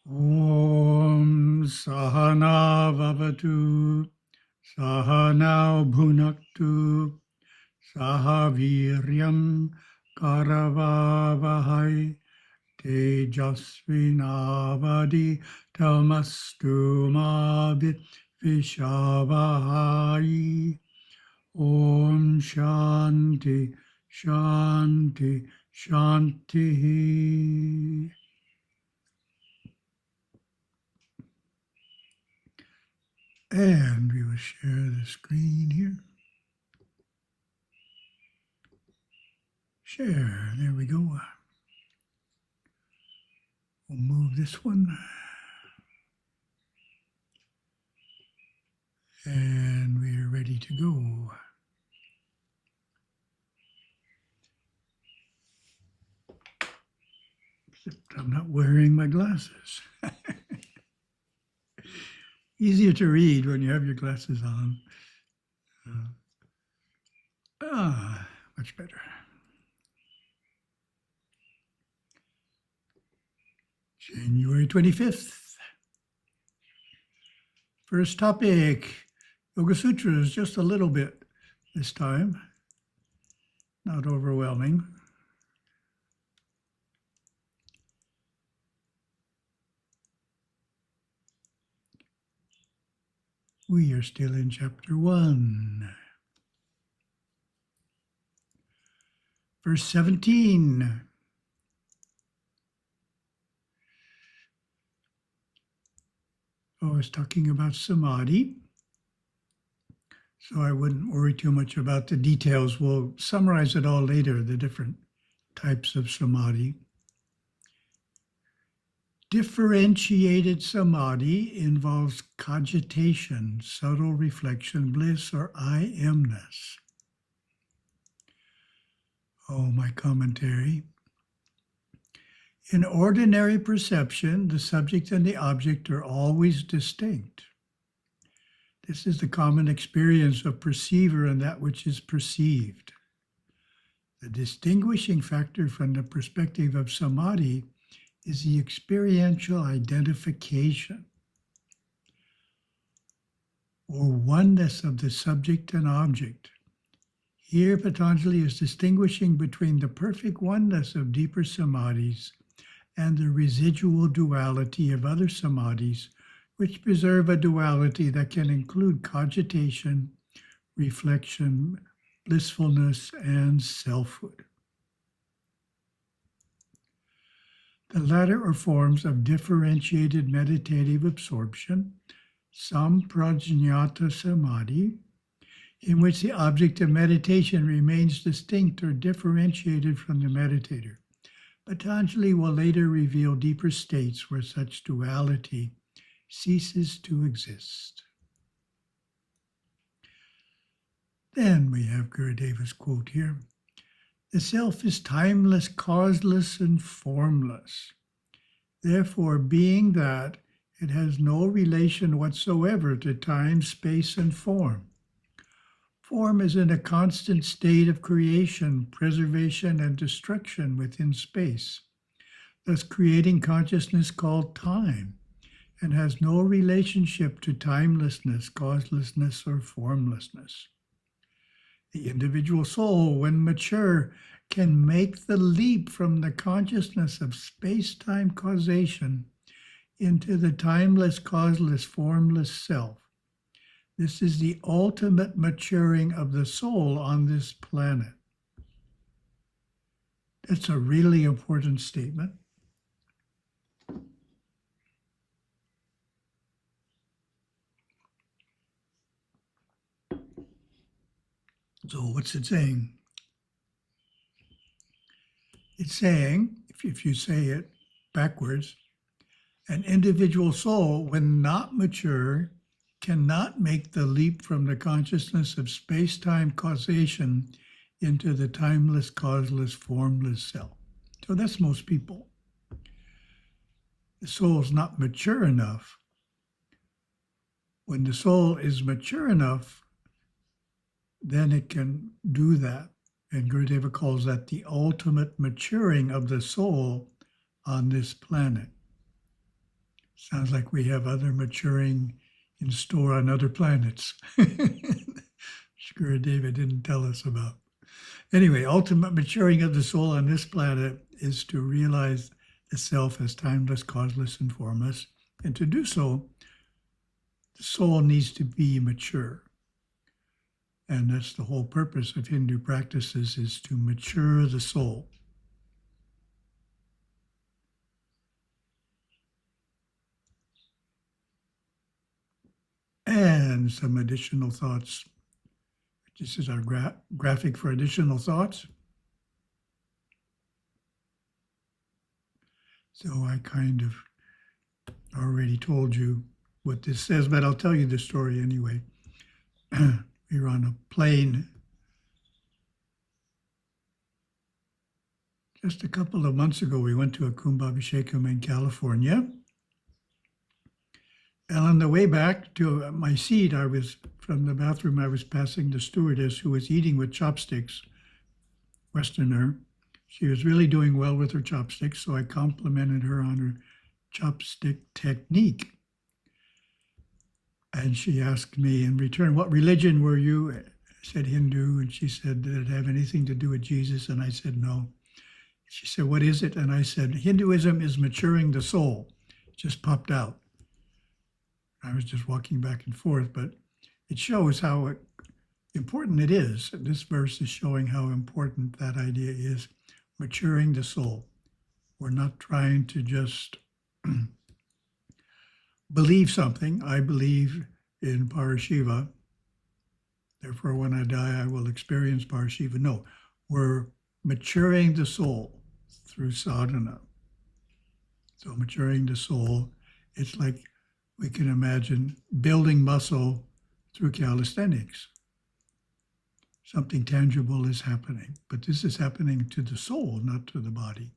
Om Sahana Vavatu Sahana Bhunaktu Sahaviryam Karavavahai Tejasvinavadi Tamastu Mabit Vishavahai. Om Shanti Shanti Shanti. And we will share the screen here. Share, there we go. We'll move this one. And we are ready to go. Except I'm not wearing my glasses. Easier to read when you have your glasses on. Much better. January 25th. First topic, Yoga Sutras, just a little bit this time. Not overwhelming. We are still in chapter 1. Verse 17. I was talking about Samadhi, so I wouldn't worry too much about the details. We'll summarize it all later, the different types of Samadhi. Differentiated Samadhi involves cogitation, subtle reflection, bliss, or I amness. Oh, my commentary. In ordinary perception, the subject and the object are always distinct. This is the common experience of perceiver and that which is perceived. The distinguishing factor from the perspective of Samadhi is the experiential identification or oneness of the subject and object. Here, Patanjali is distinguishing between the perfect oneness of deeper samadhis and the residual duality of other samadhis, which preserve a duality that can include cogitation, reflection, blissfulness, and selfhood. The latter are forms of differentiated meditative absorption, samprajñata samadhi, in which the object of meditation remains distinct or differentiated from the meditator. Patanjali will later reveal deeper states where such duality ceases to exist. Then we have Gurudeva's quote here. The self is timeless, causeless, and formless. Therefore, being that, it has no relation whatsoever to time, space, and form. Form is in a constant state of creation, preservation, and destruction within space, thus creating consciousness called time, and has no relationship to timelessness, causelessness, or formlessness. The individual soul, when mature, can make the leap from the consciousness of space-time causation into the timeless, causeless, formless self. This is the ultimate maturing of the soul on this planet. That's a really important statement. So what's it saying? It's saying, if you say it backwards, an individual soul, when not mature, cannot make the leap from the consciousness of space-time causation into the timeless, causeless, formless self. So that's most people. The soul's not mature enough. When the soul is mature enough, then it can do that. And Gurudeva calls that the ultimate maturing of the soul on this planet. Sounds like we have other maturing in store on other planets. Gurudeva didn't tell us about. Anyway, ultimate maturing of the soul on this planet is to realize the self as timeless, causeless, and formless. And to do so, the soul needs to be mature. And that's the whole purpose of Hindu practices, is to mature the soul. And some additional thoughts. This is our graphic for additional thoughts. So I kind of already told you what this says, but I'll tell you the story anyway. We were on a plane just a couple of months ago. We went to a Kumbhabhishekam in California. And on the way back to my seat, from the bathroom, I was passing the stewardess who was eating with chopsticks, Westerner. She was really doing well with her chopsticks, so I complimented her on her chopstick technique. And she asked me in return, "What religion were you?" I said, "Hindu." And she said, "Did it have anything to do with Jesus?" And I said, "No." She said, "What is it?" And I said, "Hinduism is maturing the soul." It just popped out. I was just walking back and forth, but it shows how important it is. This verse is showing how important that idea is, maturing the soul. We're not trying to just believe something. I believe in Parashiva. Therefore, when I die, I will experience Parashiva. No, we're maturing the soul through sadhana. So maturing the soul, it's like we can imagine building muscle through calisthenics. Something tangible is happening, but this is happening to the soul, not to the body.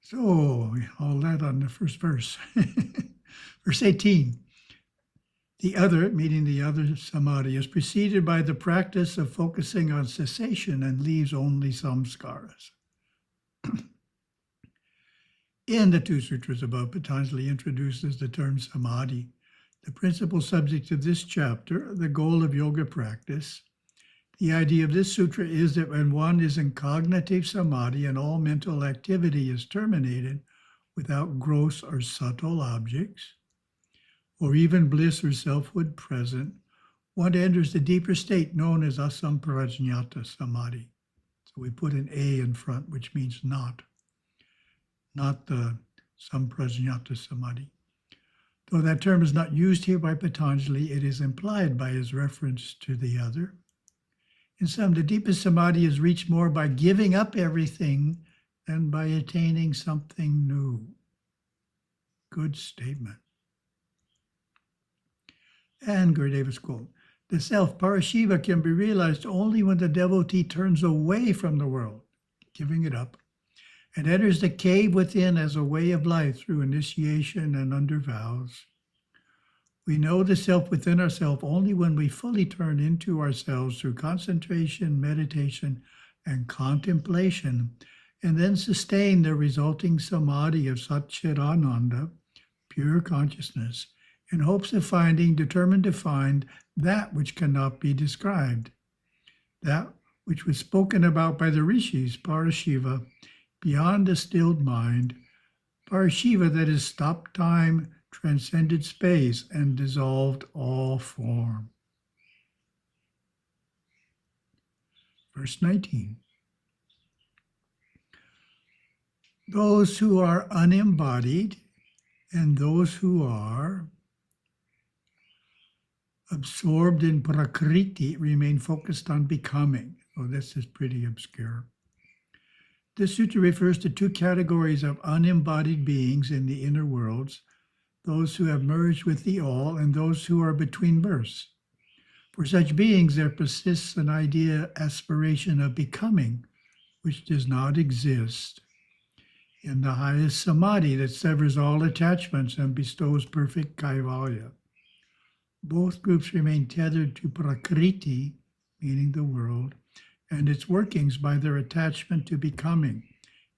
So all that on the first verse. Verse 18. The other, meaning the other samadhi, is preceded by the practice of focusing on cessation and leaves only samskaras. In the two sutras above, Patanjali introduces the term samadhi, the principal subject of this chapter, the goal of yoga practice. The idea of this sutra is that when one is in cognitive samadhi and all mental activity is terminated without gross or subtle objects, or even bliss or selfhood present, one enters the deeper state known as asamprajñata samadhi. So we put an A in front, which means not the samprajñata samadhi. Though that term is not used here by Patanjali, it is implied by his reference to the other. In sum, the deepest samadhi is reached more by giving up everything than by attaining something new. Good statement. And Gurudeva's quote, the self, Parashiva, can be realized only when the devotee turns away from the world, giving it up, and enters the cave within as a way of life through initiation and under vows. We know the self within ourselves only when we fully turn into ourselves through concentration, meditation, and contemplation, and then sustain the resulting samadhi of Satchidananda, pure consciousness, in hopes of determined to find that which cannot be described, that which was spoken about by the rishis, Parashiva, beyond the stilled mind, Parashiva that has stopped time, transcended space, and dissolved all form. Verse 19. Those who are unembodied and those who are absorbed in prakriti remain focused on becoming. Oh, this is pretty obscure. This sutra refers to two categories of unembodied beings in the inner worlds, those who have merged with the all and those who are between births. For such beings, there persists an aspiration of becoming, which does not exist. In the highest samadhi that severs all attachments and bestows perfect kaivalya. Both groups remain tethered to prakriti, meaning the world, and its workings by their attachment to becoming,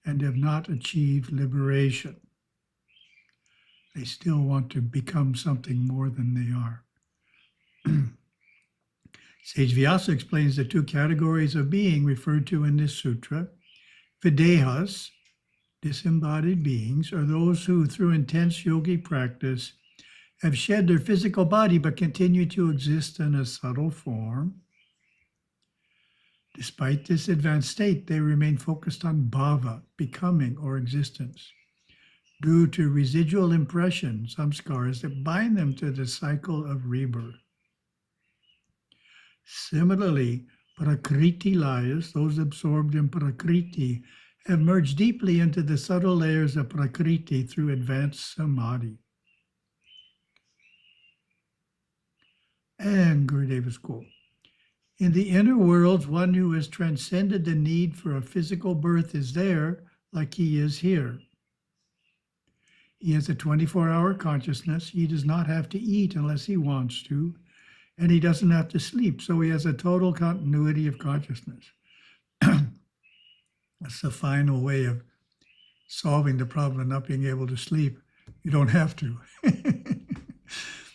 and have not achieved liberation. They still want to become something more than they are. Sage Vyasa explains the two categories of being referred to in this sutra. Videhas, disembodied beings, are those who, through intense yogic practice, have shed their physical body but continue to exist in a subtle form. Despite this advanced state, they remain focused on bhava, becoming or existence, due to residual impressions, samskaras, that bind them to the cycle of rebirth. Similarly, prakriti layas, those absorbed in prakriti, have merged deeply into the subtle layers of prakriti through advanced samadhi. And Gurudeva's quote, in the inner worlds, one who has transcended the need for a physical birth is there like he is here. He has a 24-hour consciousness. He does not have to eat unless he wants to, and he doesn't have to sleep, so he has a total continuity of consciousness. That's the final way of solving the problem of not being able to sleep. You don't have to.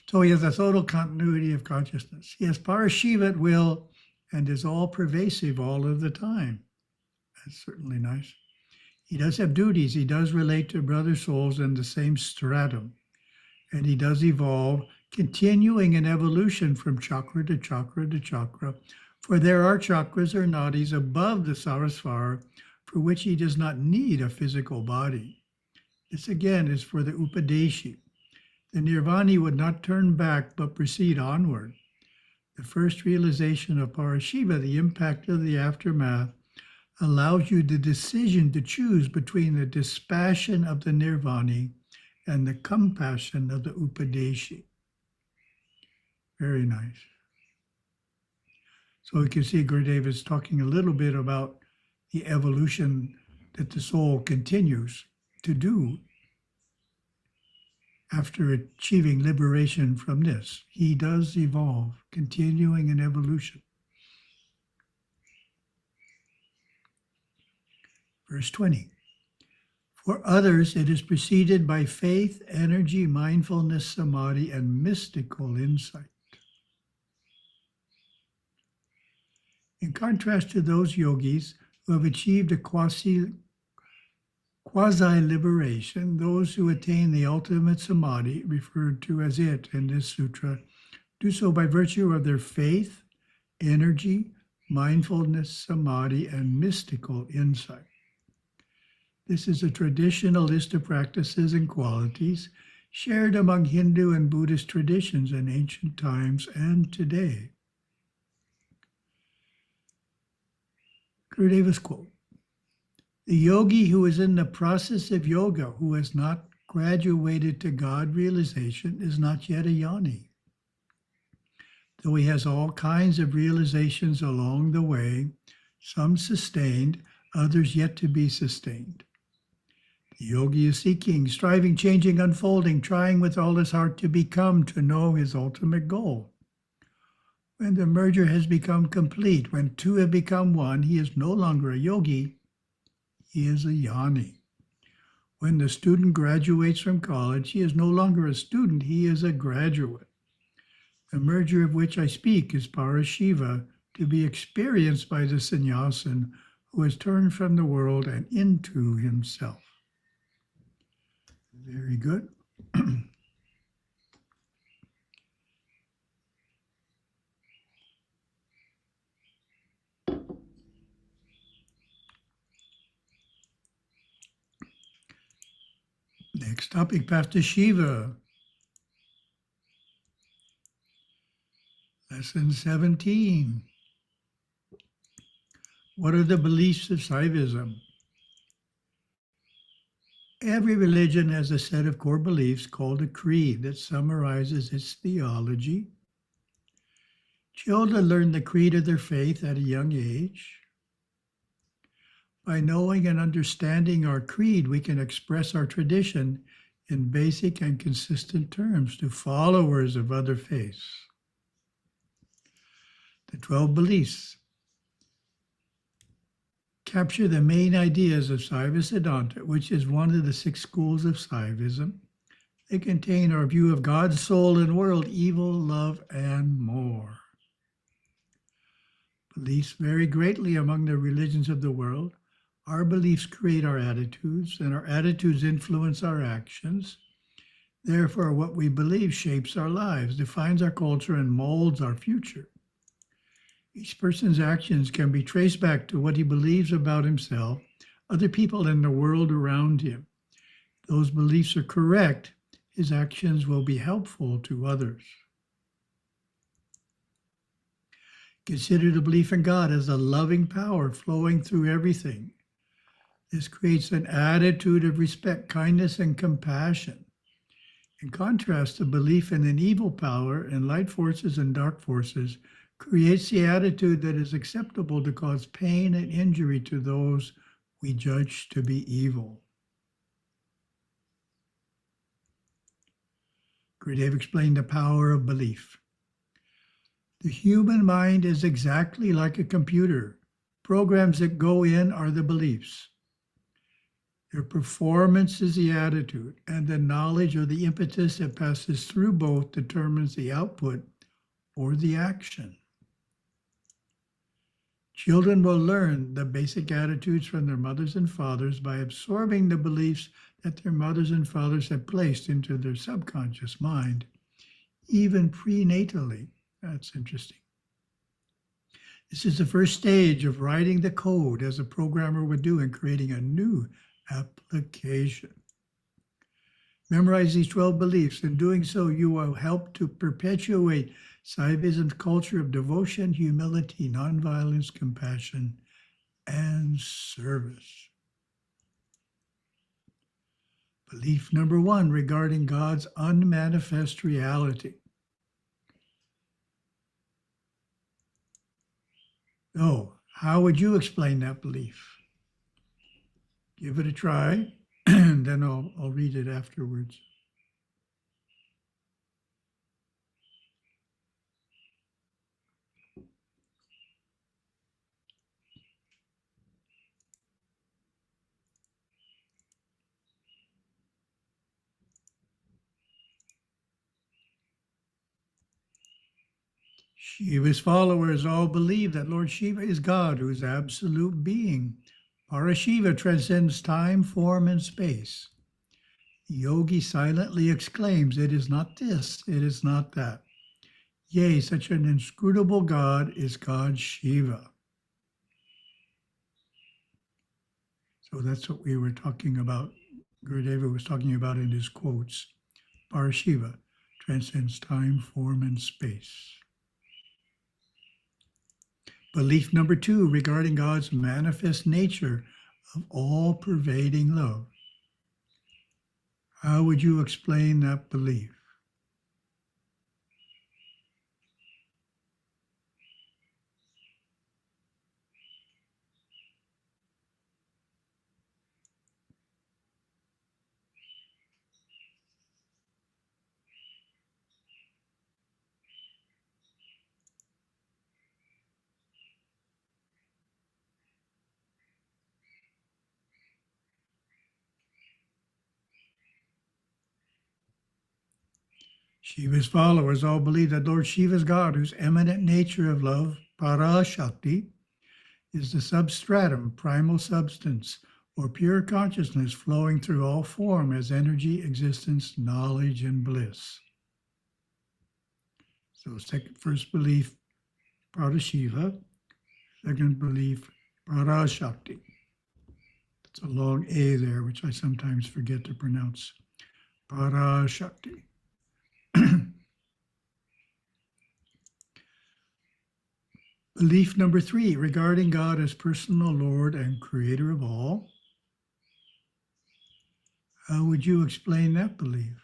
So he has a total continuity of consciousness. He has parashiva at will and is all pervasive all of the time. That's certainly nice. He does have duties. He does relate to brother souls in the same stratum. And he does evolve, continuing an evolution from chakra to chakra to chakra. For there are chakras or nadis above the sarasvara for which he does not need a physical body. This again is for the upadeshi. The nirvani would not turn back but proceed onward. The first realization of parashiva, the impact of the aftermath, allows you the decision to choose between the dispassion of the nirvani and the compassion of the upadeshi. Very nice. So you can see Gurudeva is talking a little bit about the evolution that the soul continues to do after achieving liberation from this. He does evolve, continuing an evolution. Verse 20. For others, it is preceded by faith, energy, mindfulness, samadhi, and mystical insight. In contrast to those yogis who have achieved a quasi-liberation, those who attain the ultimate samadhi, referred to as it in this sutra, do so by virtue of their faith, energy, mindfulness, samadhi, and mystical insight. This is a traditional list of practices and qualities shared among Hindu and Buddhist traditions in ancient times and today. Gurudeva's quote, the yogi who is in the process of yoga, who has not graduated to God realization, is not yet a jnani. Though he has all kinds of realizations along the way, some sustained, others yet to be sustained. The yogi is seeking, striving, changing, unfolding, trying with all his heart to become, to know his ultimate goal. When the merger has become complete, when two have become one, he is no longer a yogi, he is a jnani. When the student graduates from college, he is no longer a student, he is a graduate. The merger of which I speak is parashiva, to be experienced by the sannyasin who has turned from the world and into himself. Very good. Next topic, Pastor Shiva. Lesson 17. What are the beliefs of Saivism? Every religion has a set of core beliefs called a creed that summarizes its theology. Children learn the creed of their faith at a young age. By knowing and understanding our creed, we can express our tradition in basic and consistent terms to followers of other faiths. The 12 beliefs capture the main ideas of Saiva Siddhanta, which is one of the 6 schools of Saivism. They contain our view of God's soul and world, evil, love, and more. Beliefs vary greatly among the religions of the world. Our beliefs create our attitudes, and our attitudes influence our actions. Therefore, what we believe shapes our lives, defines our culture, and molds our future. Each person's actions can be traced back to what he believes about himself, other people, and the world around him. If those beliefs are correct, his actions will be helpful to others. Consider the belief in God as a loving power flowing through everything. This creates an attitude of respect, kindness, and compassion. In contrast, the belief in an evil power and light forces and dark forces creates the attitude that is acceptable to cause pain and injury to those we judge to be evil. Gurudeva explained the power of belief. The human mind is exactly like a computer. Programs that go in are the beliefs. Their performance is the attitude, and the knowledge or the impetus that passes through both determines the output or the action. Children will learn the basic attitudes from their mothers and fathers by absorbing the beliefs that their mothers and fathers have placed into their subconscious mind, even prenatally. That's interesting. This is the first stage of writing the code as a programmer would do in creating a new application. Memorize these 12 beliefs. In doing so, you will help to perpetuate Saivism's culture of devotion, humility, nonviolence, compassion, and service. Belief number 1, regarding God's unmanifest reality. So, how would you explain that belief? Give it a try, and then I'll read it afterwards. Shiva's followers all believe that Lord Shiva is God, who is absolute being. Parashiva transcends time, form, and space. The yogi silently exclaims, "It is not this, it is not that." Yea, such an inscrutable God is God Shiva. So that's what we were talking about. Gurudeva was talking about in his quotes. Parashiva transcends time, form, and space. Belief number 2, regarding God's manifest nature of all-pervading love. How would you explain that belief? Shiva's followers all believe that Lord Shiva is God, whose eminent nature of love, Parashakti, is the substratum, primal substance, or pure consciousness flowing through all form as energy, existence, knowledge, and bliss. So first belief, Parashiva. Second belief, Parashakti. It's a long A there, which I sometimes forget to pronounce. Parashakti. Belief number 3, regarding God as personal Lord and Creator of all. How would you explain that belief?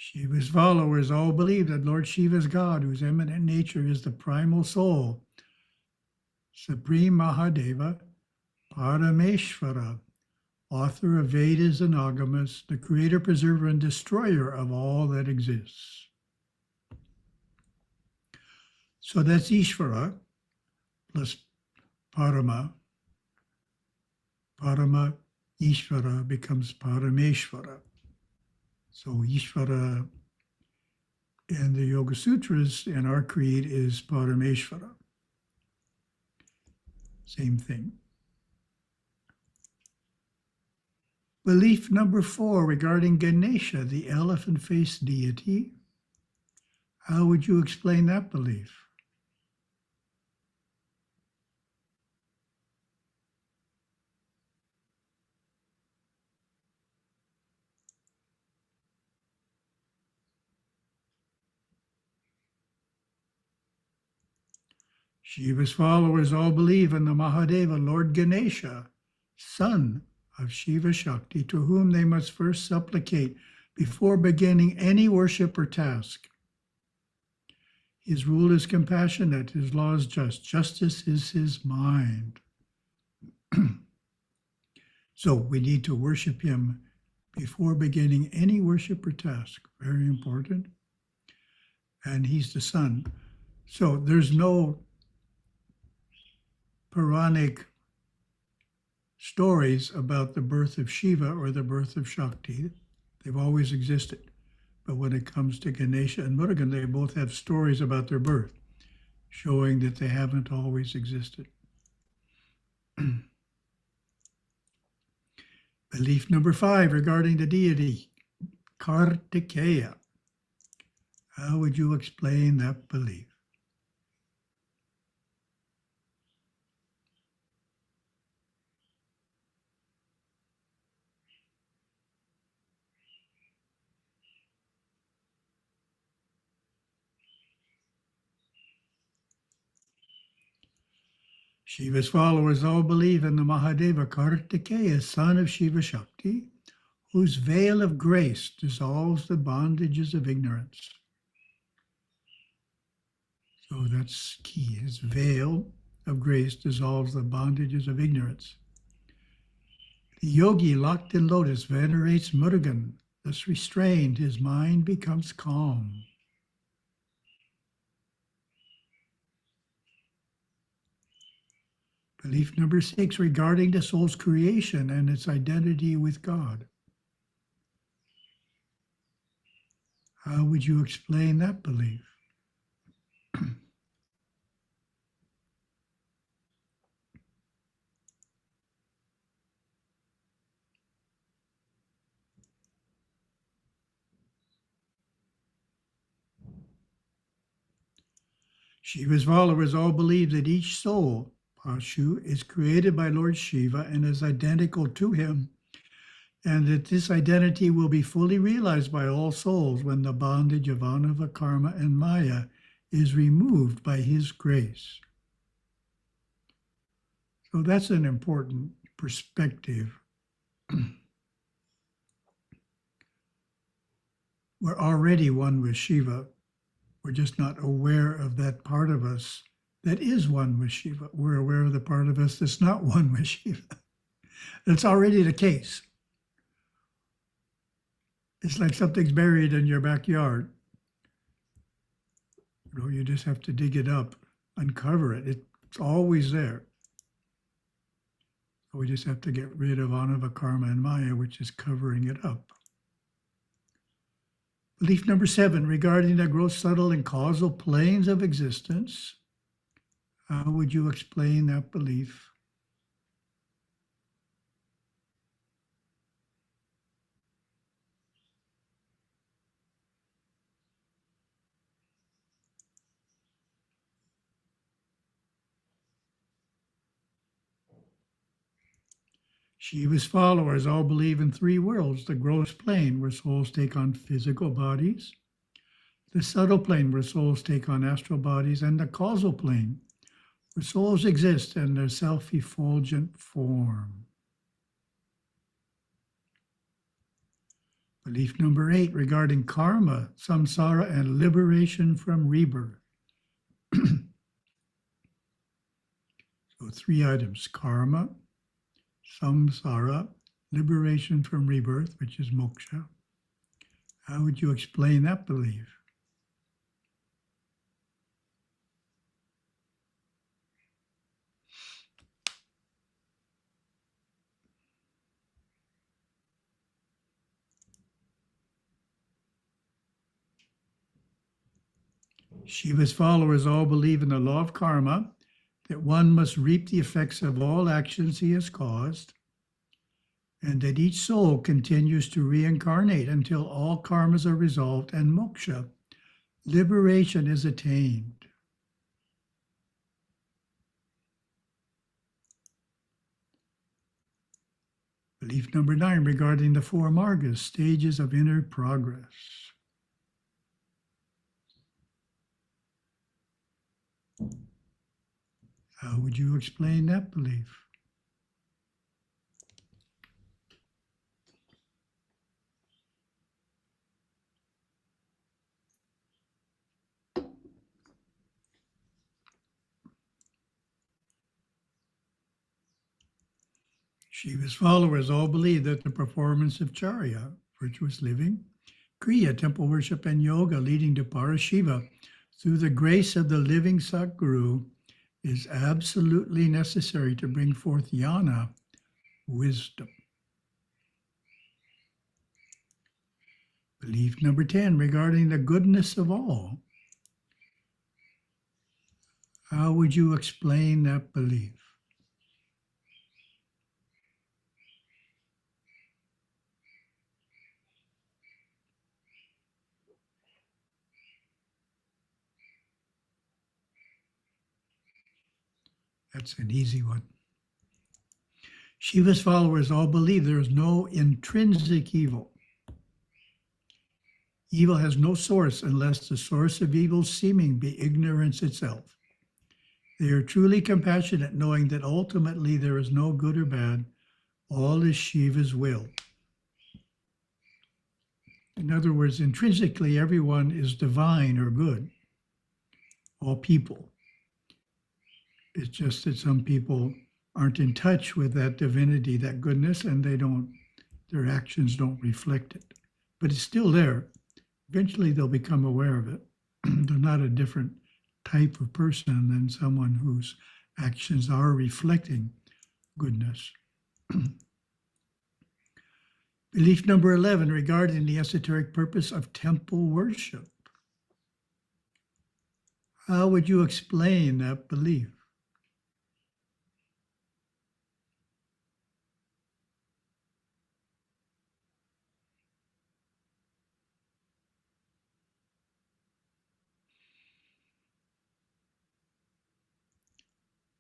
Shiva's followers all believe that Lord Shiva is God, whose eminent nature is the primal soul, Supreme Mahadeva, Parameshvara, author of Vedas and Agamas, the creator, preserver, and destroyer of all that exists. So that's Ishvara plus Parama. Parama Ishvara becomes Parameshvara. So Ishvara in the Yoga Sutras in our creed is Parameshvara. Same thing. Belief number 4 regarding Ganesha, the elephant-faced deity. How would you explain that belief? Shiva's followers all believe in the Mahadeva, Lord Ganesha, son of Siva Shakti, to whom they must first supplicate before beginning any worship or task. His rule is compassionate, his law is just. Justice is his mind. So we need to worship him before beginning any worship or task. Very important. And he's the son. So there's no Puranic stories about the birth of Shiva or the birth of Shakti. They've always existed. But when it comes to Ganesha and Murugan, they both have stories about their birth, showing that they haven't always existed. Belief number 5 regarding the deity, Kartikeya. How would you explain that belief? Shiva's followers all believe in the Mahadeva Kartikeya, son of Siva Shakti, whose veil of grace dissolves the bondages of ignorance. So that's key. His veil of grace dissolves the bondages of ignorance. The yogi locked in lotus venerates Murugan. Thus restrained, his mind becomes calm. Belief number 6 regarding the soul's creation and its identity with God. How would you explain that belief? Shiva's followers all believe that each soul, Pashu, is created by Lord Shiva and is identical to him, and that this identity will be fully realized by all souls when the bondage of Anava, Karma, and Maya is removed by his grace. So that's an important perspective. We're already one with Shiva. We're just not aware of that part of us that is one with Shiva. We're aware of the part of us that's not one with Shiva. That's already the case. It's like something's buried in your backyard. You know, you just have to dig it up, uncover it. It's always there. So we just have to get rid of Anava, Karma, and Maya, which is covering it up. Belief number 7, regarding the gross, subtle, and causal planes of existence. How would you explain that belief? Shiva's followers all believe in 3 worlds: the gross plane, where souls take on physical bodies; the subtle plane, where souls take on astral bodies; and the causal plane, where souls exist in their self-effulgent form. Belief number 8 regarding karma, samsara, and liberation from rebirth. So 3 items: karma, samsara, liberation from rebirth, which is moksha. How would you explain that belief? Shiva's followers all believe in the law of karma, that one must reap the effects of all actions he has caused, and that each soul continues to reincarnate until all karmas are resolved and moksha, liberation, is attained. Belief number 9 regarding the 4 margas, stages of inner progress. How would you explain that belief? Shiva's followers all believe that the performance of charya, virtuous living, kriya, temple worship, and yoga leading to parashiva through the grace of the living Satguru is absolutely necessary to bring forth jnana, wisdom. Belief number 10 regarding the goodness of all. How would you explain that belief? That's an easy one. Shiva's followers all believe there is no intrinsic evil. Evil has no source unless the source of evil's seeming be ignorance itself. They are truly compassionate, knowing that ultimately there is no good or bad. All is Shiva's will. In other words, intrinsically, everyone is divine or good. All people. It's just that some people aren't in touch with that divinity, that goodness, and their actions don't reflect it. But it's still there. Eventually they'll become aware of it. They're not a different type of person than someone whose actions are reflecting goodness. Belief number 11 regarding the esoteric purpose of temple worship. How would you explain that belief?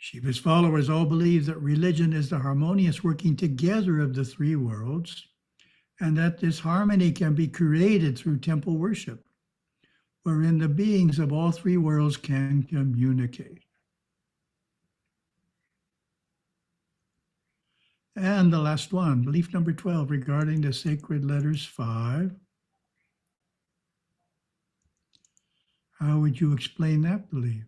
Shiva's followers all believe that religion is the harmonious working together of the 3 worlds, and that this harmony can be created through temple worship, wherein the beings of all 3 worlds can communicate. And the last one, belief number 12, regarding the sacred letters 5. How would you explain that belief?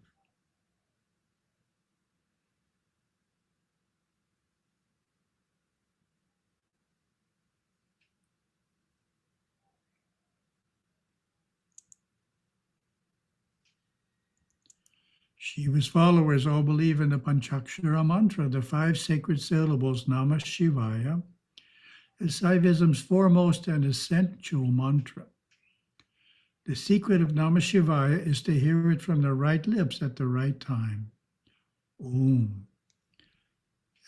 Shiva's followers all believe in the Panchakshara mantra, the 5 sacred syllables Namah Shivaya, as Saivism's foremost and essential mantra. The secret of Namah Shivaya is to hear it from the right lips at the right time. Om.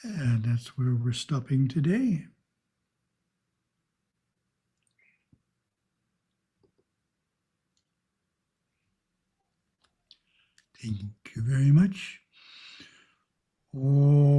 And that's where we're stopping today. Thank you very much. Om.